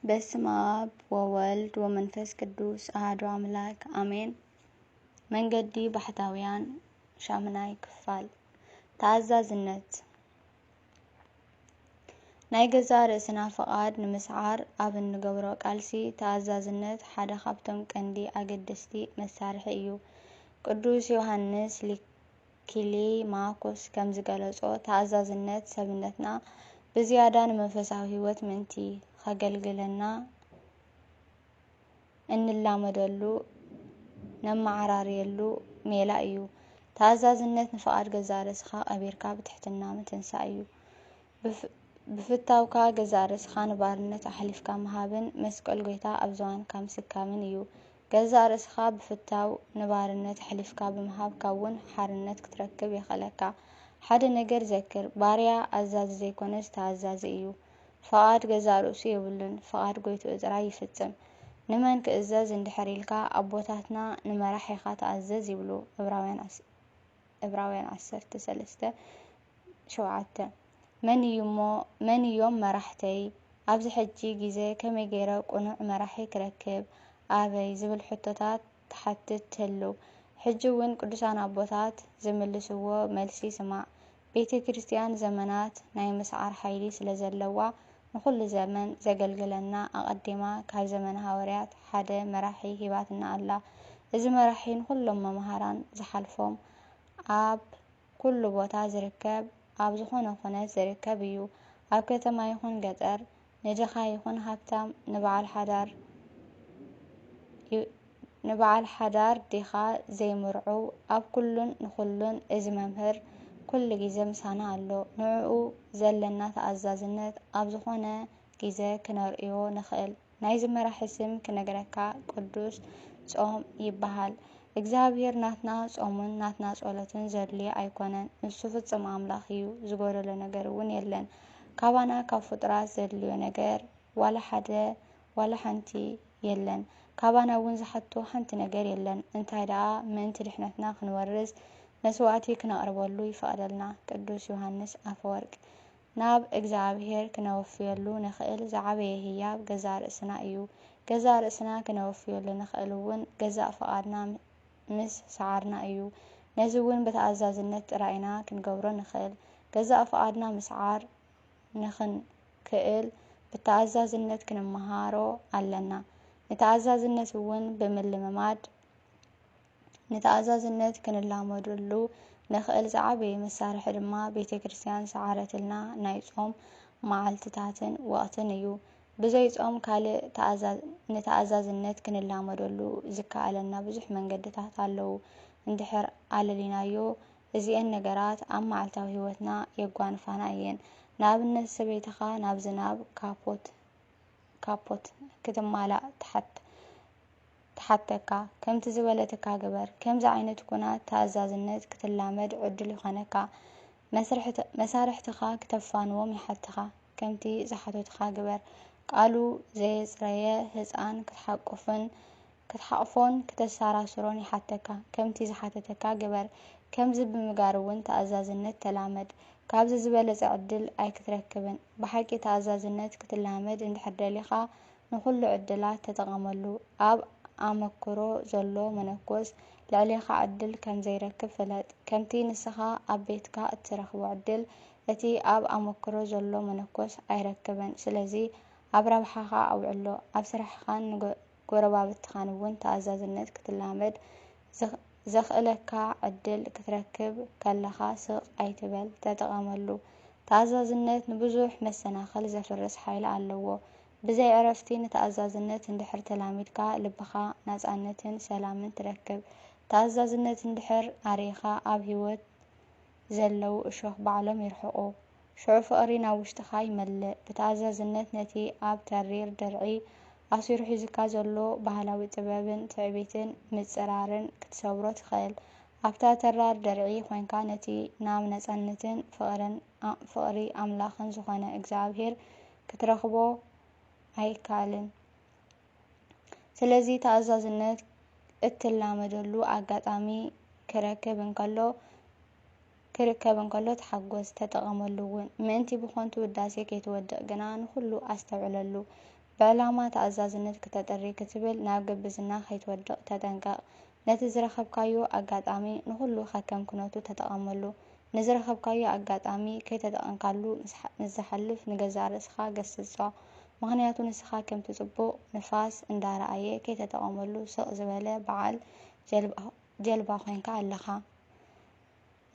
በስመ አብ ወወልድ ወመንፈስ ቅዱስ አሐዱ አምላክ አሜን። መንገዲ ባህታውያን ሻምናይ ክፋል ተአዛዝነት ናይ ገዛ ርእስና ፈቃድ ንምስዓር ኣብ እንገብሮ ቃልሲ ተአዛዝነት ሓደ ካብቶም ቀንዲ ኣገደስቲ መሳርሒ እዩ። ቅዱስ ዮሐንስ ሊኪሊማኮስ ከም ዝገለጾ ተአዛዝነት ሰብነትና ብዝያዳ ንመንፈሳዊ ህይወት ምንቲ ከገልግለና እንላመደሉ ነማዓራርየሉ ሜላ እዩ። ተአዛዝነት ንፈቃድ ገዛ ርእስኻ ቀቢርካ ብትሕትና ምትንሳእ እዩ። ብፍታውካ ገዛ ርእስኻ ንባርነት ኣሕሊፍካ ምሃብን መስቀል ጎይታ ኣብ ዝዋንካ ምስካምን እዩ። ገዛ ርእስኻ ብፍታው ንባርነት ኣሕሊፍካ ብምሃብካ እውን ሓርነት ክትረክብ ይኽእለካ። ሓደ ነገር ዘክር፣ ባርያ ኣዛዚ ዘይኮነስ ተአዛዚ እዩ። ፈቃድ ገዛ ርእሱ የብሉን፣ ፈቃድ ጎይቱ ጥራይ ይፍጽም። ንመን ክእዘዝ እንድሕር ኢልካ ኣቦታትና ንመራሕ ኢኻ ተአዘዝ ይብሉ። ዕብራውያን 10:3-7 መን እዮም መራሕተይ? ኣብዚ ሕጂ ግዜ ከመይ ገይረ ቁኑዕ መራሒ ክረክብ ኣበይ ዝብል ሕቶታት ተሓትት ተለው። ሕጂ እውን ቅዱሳን ኣቦታት ዝምልስዎ መልሲ ስማዕ። ቤተ ክርስቲያን ዘመናት ናይ ምስዓር ሓይሊ ስለ ዘለዋ ንኩሉ ዘመን ዘገልግለና ኣቀዲማ ካብ ዘመን ሃዋርያት ሓደ መራሒ ሂባትና ኣላ። እዚ መራሒ ንኩሎም መምሃራን ዝሓልፎም ኣብ ኩሉ ቦታ ዝርከብ ኣብ ዝኾነ ኩነት ዝርከብ እዩ። ኣብ ከተማ ይኹን ገጠር፣ ንድኻ ይኹን ሃብታም፣ ንበዓል ሓዳር ዲኻ ዘይምርዑ ኣብ ኩሉን ንኩሉን እዚ መምህር ኩሉ ግዜ ምሳና ኣሎ። ንዕኡ ዘለና ተአዛዝነት ኣብ ዝኾነ ግዜ ክነርእዮ ንኽእል። ናይዚ መራሒ ስም ክነግረካ ቅዱስ ጾም ይበሃል። እግዚአብሔር ናትና ጾሙን ናትና ጸሎትን ዘድልዮ ኣይኮነን። ንሱ ፍጹም ኣምላኽ እዩ። ዝጎደሎ ነገር እውን የለን። ካባና ካብ ፍጡራት ዘድልዮ ነገር ዋላ ሓንቲ የለን። ካባና እውን ዝሓቶ ሓንቲ ነገር የለን። እንታይ ደኣ ምእንቲ ድሕነትና ክንወርስ መስዋዕቲ ክነቅርበሉ ይፈቅደልና። ቅዱስ ዮሐንስ አፈወርቅ ናብ እግዚአብሔር ክነወፍየሉ ንኽእል ዝዓበየ ህያብ ገዛ ርእስና እዩ። ገዛ ርእስና ክነወፍየሉ ንኽእል እውን ገዛእ ፈቃድና ምስ ሰዓርና እዩ። ነዚ እውን ብተአዛዝነት ጥራይና ክንገብሮ ንኽእል። ገዛእ ፈቃድና ምስዓር ንኽንክእል ብተአዛዝነት ክንመሃሮ ኣለና። ንተአዛዝነት እውን ብምልምማድ ንተአዛዝነት ክንላመደሉ ንኽእል ዝዓበየ መሳርሒ ድማ ቤተ ክርስቲያን ሰዓረትልና ናይ ጾም መዓልትታትን ወቅትን እዩ። ብዘይ ጾም ካልእ ንተአዛዝነት ክንላመደሉ ዝከኣለና ብዙሕ መንገድታት ኣለው። እንድሕር ኣለሊናዮ እዚአን ነገራት ኣብ መዓልታዊ ህይወትና የጓንፋና እየን። ንኣብነት ሰበይትኻ ናብ ዝናብ ካፖት ክትማላእ ተሓተካ ከምቲ ዝበለትካ ግበር። ከምዚ ዓይነት ኩናት ተአዛዝነት ክትላመድ ዕድል ይኾነካ። መሳርሕትኻ ክተፋንዎም ይሓትኻ። ከምቲ ዝሓተትካ ግበር። ቃሉ ዘየፅረየ ህፃን ክትሓቅፎን ክተሳራስሮን ይሓተካ። ከምቲ ዝሓተተካ ግበር። ከምዚ ብምጋር እውን ተአዛዝነት ተላመድ። ካብዚ ዝበለፀ ዕድል ኣይክትረክብን። ብሓቂ ተአዛዝነት ክትላመድ እንድሕር ደሊኻ ንኩሉ ዕድላት ተጠቀመሉ። ኣብ ኣመክሮ ዘሎ መነኮስ ልዕሊኻ ዕድል ከም ዘይረክብ ፍለጥ። ከምቲ ንስኻ ኣብ ቤትካ እትረክቦ ዕድል እቲ ኣብ ኣመክሮ ዘሎ መነኮስ ኣይረክበን። ስለዚ ኣብ ረብሓኻ ኣውዕሎ። ኣብ ስራሕኻን ጎረባብትኻን እውን ተአዛዝነት ክትላመድ ዘኽእለካ ዕድል ክትረክብ ከለኻ ስቕ ኣይትበል፣ ተጠቀመሉ። ተአዛዝነት ንብዙሕ መሰናክል ዘፍርስ ሓይሊ ኣለዎ። ብዘይ ዕረፍቲ ንተአዛዝነት እንድሕር ተላሚድካ ልብኻ ናፃነትን ሰላምን ትረክብ። ተአዛዝነት እንድሕር ኣርኢኻ ኣብ ህይወት ዘለው እሾኽ ባዕሎም ይርሕቁ። ሽዑ ፍቅሪ ናብ ውሽጥኻ ይመልእ። ብተአዛዝነት ነቲ ኣብ ተሪር ድርዒ ኣሲሩ ሒዙካ ዘሎ ባህላዊ ጥበብን ትዕቢትን ምፅራርን ክትሰብሮ ትኽእል። ኣብታ ተራር ድርዒ ኮንካ ነቲ ናብ ነፃነትን ፍቅሪ ኣምላኽን ዝኾነ እግዚአብሔር ክትረክቦ ኣይካልን። ስለዚ ተአዛዝነት እትላመደሉ ኣጋጣሚ ክርከብ እንከሎ ተሓጎስ፣ ተጠቀመሉ እውን። ምእንቲ ብኾንቱ ውዳሴ ከይትወድቕ ግና ንኩሉ ኣስተውዕለሉ። بعلامة تأزازنت كتطري كتبل ناب جبزنا خيتودق تتنقق نتي زرخبكايو أقاطامي نخلو خكم كنوتو تتقاملو نزرخبكايو أقاطامي كي تتقنقالو نزحلف نجزار اسخا قسصا مغنياتو نسخا كم تصبو نفاس اندارا ايه كي تتقاملو سق زبالة بعال جلبا خوينكا علخا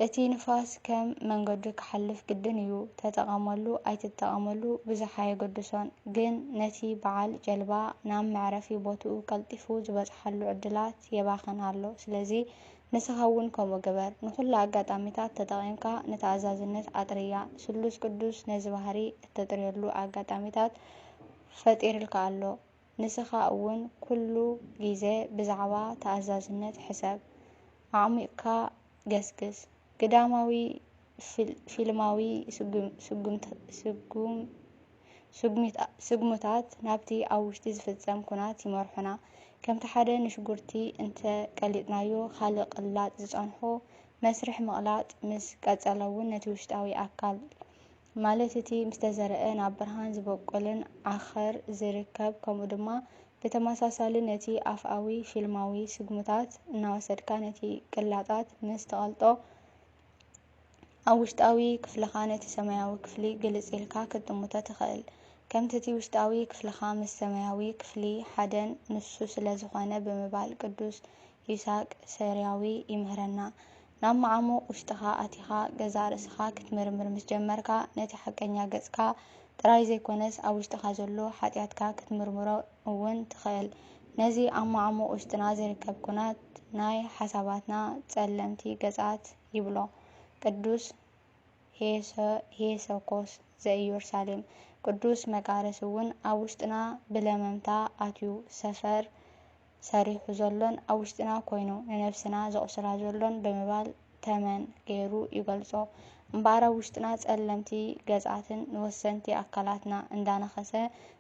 اتي نفاس كم منقدو كحلف قدن يو تتقاملو اي تتقاملو بزحايا قدسون جن نتي بعال جلبا نام معرفي بوتو كالطفو زبزحلو عدلات يباخن هالو سلازي نسخاون كومو جبر نخل عقاد عميتات تتقيمكا نتعزازنت عطريا سلوس قدوس نزبهري التطريلو عقاد عميتات فتير الكالو نسخا اون كلو جيزة بزعوا تعزازنت حساب عميقا قسقس قداماوي فيلماوي سقمتات نابتي اوشتي زفتزم كنات يمرحنا كم تحدى نشقرتي انت قلتنايو خالق اللات زصنحو مسرح مقلات مس قصلون نتوشتاوي اكل مالتي مستزرقه ناب برهان زبقلن اخر زركب كمو دما بتماساسالي نتي افاوي فيلماوي سقمتات ناوسدكا نتي قلاطات مستقلطو اوشتاوي كفلخانه سماياوي كفلي قلص إلكا كتموتا تخيل كم تتي وشتاوي كفلخا مس سماياوي كفلي حدن نسو سلازخانه بمبال قدوس يساق سرياوي يمهرنا نام معمو وشتخا اتيخا غزارسخا كتمرمر مس جمركا نتي حقنيا غصكا ጥራይ ዘይኮነስ ኣብ ውሽጥኻ ዘሎ ሓጢያትካ ክትምርምሮ እውን ትኽእል ነዚ ኣብ ማዕሞ ውሽጥና ዝርከብ ኩናት ናይ ሓሳባትና ጸለምቲ ገጻት ይብሎ ቅዱስ ሄሰኮስ ዘኢየሩሳሌም ቅዱስ መቃርስ እውን ኣብ ውሽጥና ብለመምታ ኣትዩ ሰፈር ሰሪሑ ዘሎን ኣብ ውሽጥና ኮይኑ ንነፍስና ዘቕስራ ዘሎን ብምባል ተመን ገይሩ ይገልጾ እምባራ ውሽጥና ጸለምቲ ገጻትን ንወሰንቲ ኣካላትና እንዳነኸሰ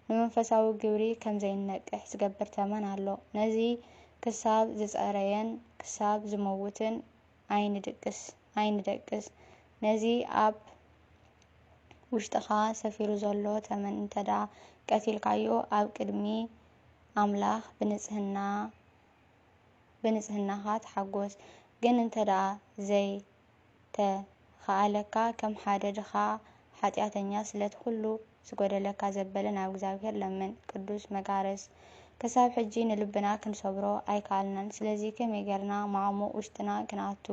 ንመንፈሳዊ ግብሪ ከም ዘይነቅሕ ዝገብር ተመን ኣሎ ነዚ ክሳብ ዝጸረየን ክሳብ ዝመውትን ኣይንደቅስ ነዚ ኣብ ውሽጥኻ ሰፊሩ ዘሎ ተመን እንተዳ ቀቲልካዮ ኣብ ቅድሚ ኣምላኽ ብንጽህናኻ ተሓጎስ ግን እንተዳ ዘይተኻኣለካ ከም ሓደ ድኻ ሓጢአተኛ ስለት ኩሉ ዝጎደለካ ዘበለ ናብ እግዚአብሔር ለምን ቅዱስ መቃርስ ከሳብ ሕጂ ንልብና ክንሰብሮ ኣይካልናን ስለዚ ከመይ ጌርና ማዕሞ ውሽጥና ክንኣቱ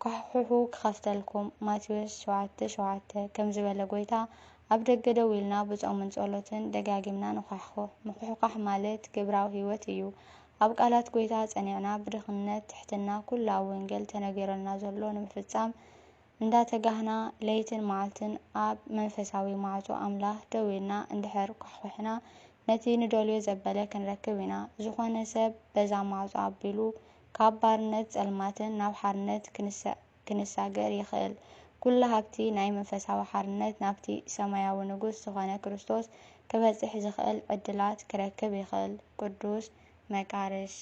ካሕሑ ክኸፍተልኩም ማቴዎስ 7:7 ከም ዝበለ ጎይታ ኣብ ደገ ደው ኢልና ብጾምን ጸሎትን ደጋጊምና ንኻሕኹ ምኹሕካሕ ማለት ግብራዊ ህይወት እዩ ኣብ ቃላት ጎይታ ጸኒዕና ብድኽነት ትሕትና ኩሉ ኣብ ወንጌል ተነገረና ዘሎ ንምፍጻም እንዳተጋህና ለይትን መዓልትን ኣብ መንፈሳዊ ማዕጾ ኣምላኽ ደው ኢልና እንድሕር ካሕኩሕና ነቲ ንደልዮ ዘበለ ክንረክብ ኢና ዝኾነ ሰብ በዛ ማዕጾ ኣቢሉ ካብ ባርነት ጸልማትን ናብ ሓርነት ክንሳገር ይኽእል ኩሉ ሃብቲ ናይ መንፈሳዊ ሓርነት ናብቲ ሰማያዊ ንጉስ ዝኾነ ክርስቶስ ክበጽሕ ዝኽእል ዕድላት ክረክብ ይኽእል ቅዱስ መቃርስ